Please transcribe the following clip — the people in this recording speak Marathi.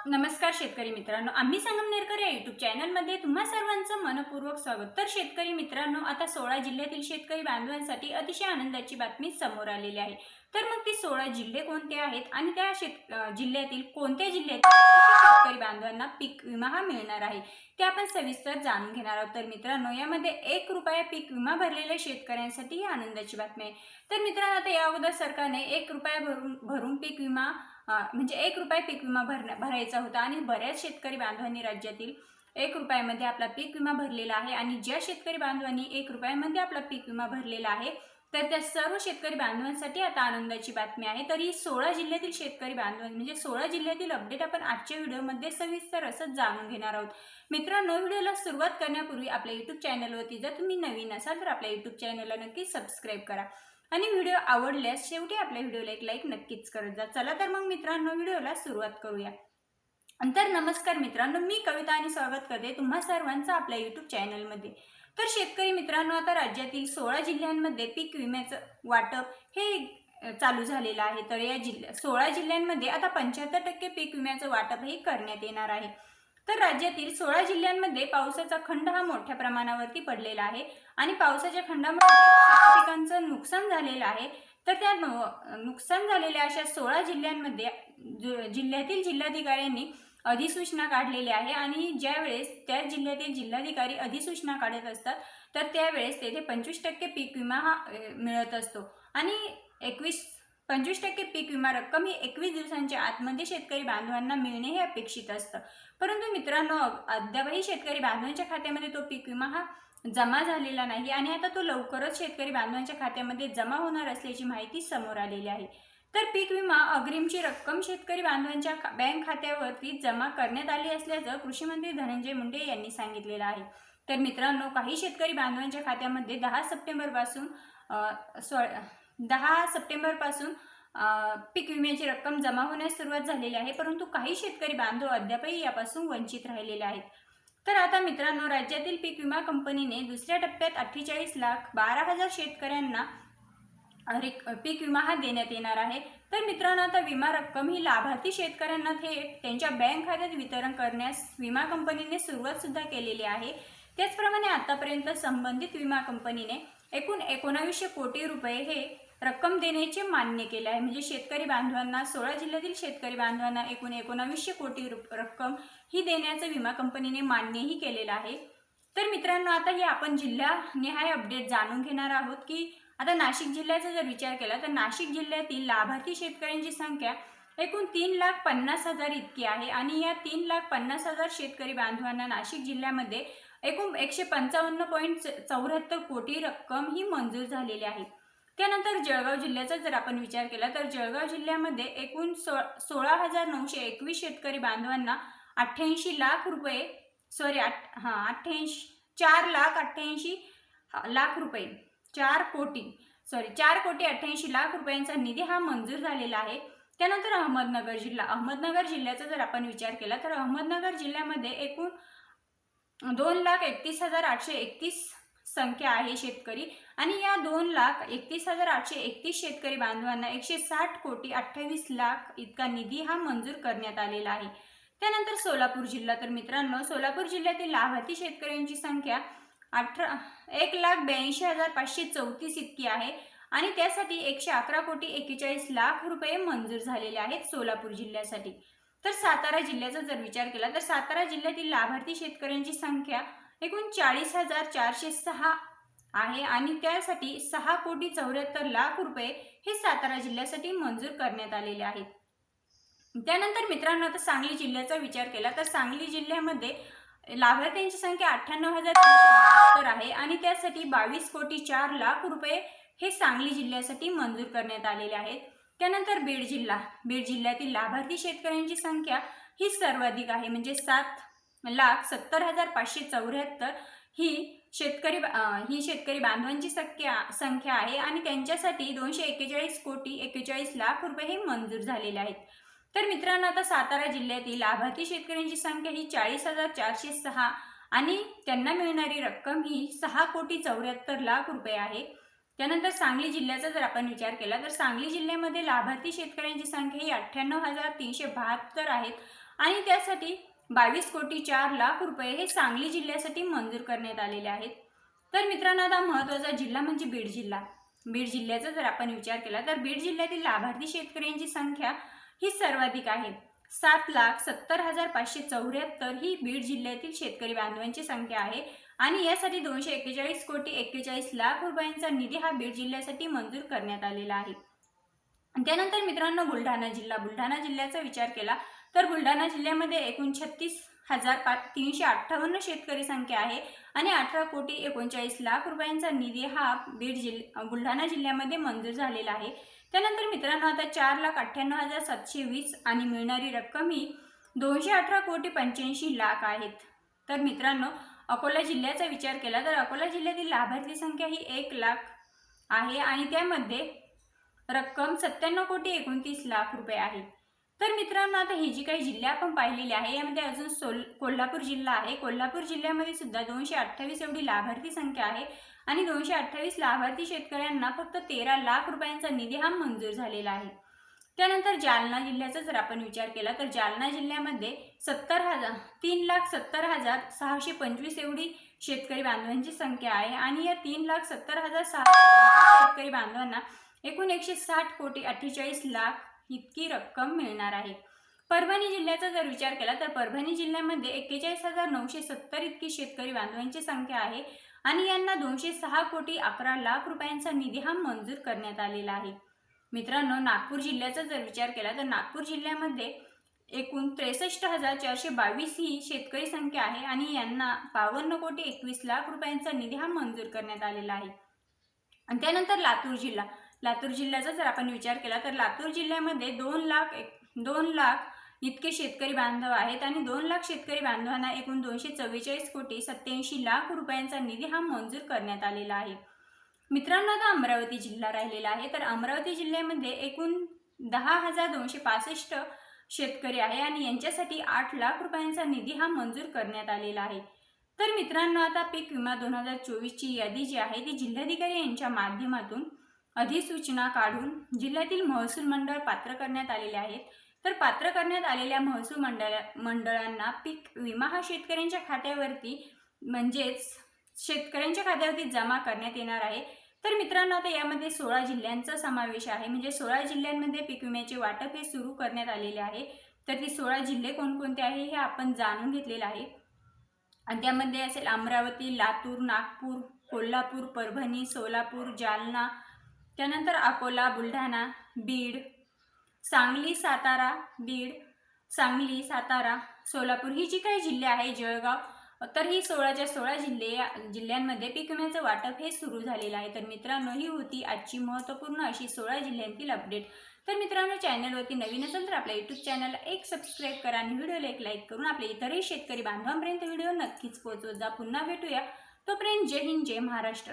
नमस्कार शेतकरी मित्रांनो, आम्ही संगमनेरकर या यूट्यूब चॅनलमध्ये तुम्हा सर्वांचं मनपूर्वक स्वागत। तर शेतकरी मित्रांनो, आता 16 जिल्ह्यातील शेतकरी बांधवांसाठी अतिशय आनंदाची बातमी समोर आलेली आहे। तर मग ती 16 जिल्हे कोणते आहेत आणि त्या जिल्ह्यातील कोणत्या जिल्ह्यातील किती शेतकरी बांधवांना पीक विमा हा मिळणार आहे ते आपण सविस्तर जाणून घेणार आहोत। तर मित्रांनो, यामध्ये 1 रुपया पीक विमा भरलेल्या शेतकऱ्यांसाठी ही आनंदाची बातमी आहे। तर मित्रांनो, आता या अगोदर सरकारने 1 रुपया भरून पीक विमा म्हणजे 1 रुपया पीक विमा भरायचा होता आणि बऱ्याच शेतकरी बांधवांनी राज्यातील 1 रुपयामध्ये आपला पीक विमा भरलेला आहे। आणि ज्या शेतकरी बांधवांनी 1 रुपयामध्ये आपला पीक विमा भरलेला आहे तर त्या सर्व शेतकरी बांधवांसाठी आता आनंदाची बातमी आहे। तर ही 16 जिल्ह्यातील शेतकरी बांधव म्हणजे 16 जिल्ह्यातील अपडेट आपण आजच्या व्हिडिओमध्ये सविस्तर असं जाणून घेणार आहोत। मित्रांनो, व्हिडिओला सुरुवात करण्यापूर्वी आपल्या यूट्यूब चॅनलवरती जर तुम्ही नवीन असाल तर आपल्या यूट्यूब चॅनलला नक्की सबस्क्राईब करा आणि व्हिडिओ आवडल्यास शेवटी आपल्या व्हिडिओला एक लाईक नक्कीच करत जा। चला तर मग मित्रांनो, व्हिडिओला सुरुवात करूया। तर नमस्कार मित्रांनो, मी कविता आणि स्वागत करते तुम्हा सर्वांचं आपल्या यूट्यूब चॅनलमध्ये। तर शेतकरी मित्रांनो, आता राज्यातील 16 जिल्ह्यांमध्ये पीक विम्याचं वाटप हे चालू झालेलं आहे। तर या 16 जिल्ह्यांमध्ये आता 75% पीक विम्याचं वाटप हे करण्यात येणार आहे। तर राज्यातील 16 जिल्ह्यांमध्ये पावसाचा खंड हा मोठ्या प्रमाणावरती पडलेला आहे आणि पावसाच्या खंडामुळे शेती पिकांचं नुकसान झालेलं आहे। तर त्या नुकसान झालेल्या अशा 16 जिल्ह्यांमध्ये जिल्ह्यातील जिल्हाधिकाऱ्यांनी अधिसूचना काढलेली आहे आणि ज्यावेळेस त्या जिल्ह्यातील जिल्हाधिकारी अधिसूचना काढत असतात तर त्यावेळेस तेथे 25% पीक विमा हा मिळत असतो आणि 25% पीक विमा रक्कम ही 21 दिवसांच्या आतमध्ये शेतकरी बांधवांना मिळणे हे अपेक्षित असतं। परंतु मित्रांनो, अद्यापही शेतकरी बांधवांच्या खात्यामध्ये तो पीक विमा हा जमा झालेला नाही आणि आता तो लवकरच शेतकरी बांधवांच्या खात्यामध्ये जमा होणार असल्याची माहिती समोर आलेली आहे। तर पीक विमा अग्रिमची रक्कम शेतकरी बांधवांच्या बँक खात्यावरती जमा करण्यात आली असल्याचं कृषी मंत्री धनंजय मुंडे यांनी सांगितलेलं आहे। तर मित्रांनो, काही शेतकरी बांधवांच्या खात्यामध्ये 10 सप्टेंबर पासून पीक विम्याची रक्कम जमा होण्यास सुरुवात झालेली आहे, परंतु काही शेतकरी बांधव अद्यापही यापासून वंचित राहिलेले आहेत। तर आता मित्रांनो, राज्यातील पीक विमा कंपनीने दुसऱ्या टप्प्यात 48,12,000 शेतकऱ्यांना पीक विमा हा देण्यात येणार आहे। तर मित्रांनो, आता विमा रक्कम ही लाभार्थी शेतकऱ्यांना थेट त्यांच्या बँक खात्यात वितरण करण्यास विमा कंपनीने सुरुवात सुद्धा केलेली आहे। त्याचप्रमाणे आतापर्यंत संबंधित विमा कंपनीने एकूण 1900 कोटी रुपये हे रक्कम देण्याचे मान्य केले आहे। म्हणजे शेतकरी बांधवांना 16 जिल्ह्यातील शेतकरी बांधवांना एकूण 1900 कोटी रक्कम ही देण्याचं विमा कंपनीने मान्यही केलेलं आहे। तर मित्रांनो, आता हे आपण जिल्हानिहाय अपडेट जाणून घेणार आहोत की आता नाशिक जिल्ह्याचा जर विचार केला तर नाशिक जिल्ह्यातील लाभार्थी शेतकऱ्यांची संख्या एकूण 3,50,000 इतकी आहे आणि या 3,50,000 शेतकरी बांधवांना नाशिक जिल्ह्यामध्ये एकूण 155.74 कोटी रक्कम ही मंजूर झालेली आहे। त्यानंतर जळगाव जिल्ह्याचा जर आपण विचार केला तर जळगाव जिल्ह्यामध्ये एकूण 16,921 शेतकरी बांधवांना 88 लाख रुपये 4,88,00,000 रुपयांचा निधी हा मंजूर झालेला आहे। त्यानंतर अहमदनगर जिल्ह्याचा जर आपण विचार केला तर अहमदनगर जिल्ह्यामध्ये एकूण 2,31,831 संख्या आहे शेतकरी आणि या 2,31,831 शेतकरी बांधवांना 160,28,00,000 इतका निधी हा मंजूर करण्यात आलेला आहे। त्यानंतर सोलापूर जिल्हा, तर मित्रांनो, सोलापूर जिल्ह्यातील लाभार्थी शेतकऱ्यांची संख्या 1,82,534 इतकी आहे आणि त्यासाठी 111,41,00,000 रुपये मंजूर झालेले आहेत सोलापूर जिल्ह्यासाठी। तर सातारा जिल्ह्याचा जर विचार केला तर सातारा जिल्ह्यातील लाभार्थी शेतकऱ्यांची संख्या एकूण 40,406 आहे आणि त्यासाठी 6,74,00,000 रुपये हे सातारा जिल्ह्यासाठी मंजूर करण्यात आलेले आहेत। त्यानंतर मित्रांनो, आता सांगली जिल्ह्याचा विचार केला तर सांगली जिल्ह्यामध्ये लाभार्थ्यांची संख्या 98,372 आहे आणि त्यासाठी 22,04,00,000 रुपये हे सांगली जिल्ह्यासाठी मंजूर करण्यात आलेले आहेत। त्यानंतर बीड जिल्ह्यातील लाभार्थी शेतकऱ्यांची संख्या ही सर्वाधिक आहे, म्हणजे 7,70,574 ही शेतकरी बांधवांची संख्या आहे आणि त्यांच्यासाठी 241,41,00,000 रुपये हे मंजूर झालेले आहेत। तर मित्रांनो, आता सातारा जिल्ह्यातील लाभार्थी शेतकऱ्यांची संख्या ही 40,406 आणि त्यांना मिळणारी रक्कम ही 6,74,00,000 रुपये आहे। त्यानंतर सांगली जिल्ह्याचा जर आपण विचार केला तर सांगली जिल्ह्यामध्ये लाभार्थी शेतकऱ्यांची संख्या ही 98,372 आहेत आणि त्यासाठी 22,04,00,000 रुपये हे सांगली जिल्ह्यासाठी मंजूर करण्यात आलेले आहेत। तर मित्रांनो, आता महत्त्वाचा जिल्हा म्हणजे बीड जिल्हा। बीड जिल्ह्याचा जर आपण विचार केला तर बीड जिल्ह्यातील लाभार्थी शेतकऱ्यांची संख्या ही सर्वाधिक आहे। 7,70,574 ही बीड जिल्ह्यातील शेतकरी बांधवांची संख्या आहे आणि यासाठी 241,41,41,00,000 रुपयांचा निधी हा बीड जिल्ह्यासाठी मंजूर करण्यात आलेला आहे। त्यानंतर मित्रांनो, बुलढाणा जिल्ह्याचा विचार केला तर बुलढाणा जिल्ह्यामध्ये एकूण 36,358 शेतकरी संख्या आहे आणि 18,39,00,000 रुपयांचा निधी हा बुलढाणा जिल्ह्यामध्ये मंजूर झालेला आहे। त्यानंतर मित्रांनो, आता 4,98,720 आणि मिळणारी रक्कम ही 218,85,00,000 आहेत। तर मित्रांनो, अकोला जिल्ह्याचा विचार केला तर अकोला जिल्ह्यातील लाभार्थी संख्या ही 1,00,000 आहे आणि त्यामध्ये रक्कम 97,29,00,000 रुपये आहे। तर मित्रांनो, आता ही जी काही जिल्हे आपण पाहिलेली आहे यामध्ये अजून कोल्हापूर जिल्हा आहे। कोल्हापूर जिल्ह्यामध्ये सुद्धा 228 एवढी लाभार्थी संख्या आहे आणि 228 लाभार्थी शेतकऱ्यांना फक्त 13,00,000 रुपयांचा निधी हा मंजूर झालेला आहे। त्यानंतर जालना जिल्ह्याचा जर आपण विचार केला तर जालना जिल्ह्यामध्ये 3,70,625 एवढी शेतकरी बांधवांची संख्या आहे आणि या 3,70,625 शेतकरी बांधवांना एकूण 160,48,00,000 इतकी रक्कम मिळणार आहे। परभणी जिल्ह्याचा जर विचार केला तर परभणी जिल्ह्यामध्ये 41,970 इतकी शेतकरी बांधवांची संख्या आहे आणि यांना 206,11,00,000 रुपयांचा निधी हा मंजूर करण्यात आलेला आहे। मित्रांनो, नागपूर जिल्ह्याचा जर विचार केला तर नागपूर जिल्ह्यामध्ये एकूण 63,422 ही शेतकरी संख्या आहे आणि यांना 52,21,00,000 रुपयांचा निधी हा मंजूर करण्यात आलेला आहे। आणि त्यानंतर लातूर जिल्ह्याचा जर आपण विचार केला तर लातूर जिल्ह्यामध्ये 2,00,000 इतके शेतकरी बांधव आहेत आणि 2,00,000 शेतकरी बांधवांना एकूण 244,87,00,000 रुपयांचा निधी हा मंजूर करण्यात आलेला आहे। मित्रांनो, आता अमरावती जिल्हा राहिलेला आहे तर अमरावती जिल्ह्यामध्ये एकूण 10,265 शेतकरी आहे आणि यांच्यासाठी 8,00,000 रुपयांचा निधी हा मंजूर करण्यात आलेला आहे। तर मित्रांनो, आता पीक विमा 2024 ची यादी जी आहे ती जिल्हाधिकारी यांच्या माध्यमातून अधिसूचना काढून जिल्ह्यातील महसूल मंडळ पात्र करण्यात आलेले आहेत। तर पात्र करण्यात आलेल्या महसूल मंडळांना पीक विमा हा शेतकऱ्यांच्या खात्यावरती म्हणजेच शेतकऱ्यांच्या खात्यावरती जमा करण्यात येणार आहे। तर मित्रांनो, आता यामध्ये 16 जिल्ह्यांचा समावेश आहे म्हणजे 16 जिल्ह्यांमध्ये पीक विम्याचे वाटप हे सुरू करण्यात आलेले आहे। तर ती 16 जिल्हे कोणकोणते आहे हे आपण जाणून घेतलेले आहे आणि त्यामध्ये असेल अमरावती, लातूर, नागपूर, कोल्हापूर, परभणी, सोलापूर, जालना, त्यानंतर अकोला, बुलढाणा, बीड, सांगली, सातारा, सोलापूर ही जी काही जिल्हे आहे, जळगाव, तर ही 16च्या 16 जिल्ह्यांमध्ये पीक विम्याचं वाटप हे सुरू झालेलं आहे। तर मित्रांनो, ही होती आजची महत्त्वपूर्ण अशी 16 जिल्ह्यांतील अपडेट। तर मित्रांनो, चॅनलवरती नवीन असेल तर आपल्या यूट्यूब चॅनलला एक सबस्क्राईब करा आणि व्हिडिओला एक लाईक करून आपल्या इतरही शेतकरी बांधवांपर्यंत व्हिडिओ नक्कीच पोहोचवत जा। पुन्हा भेटूया, तोपर्यंत जय हिंद, जय महाराष्ट्र।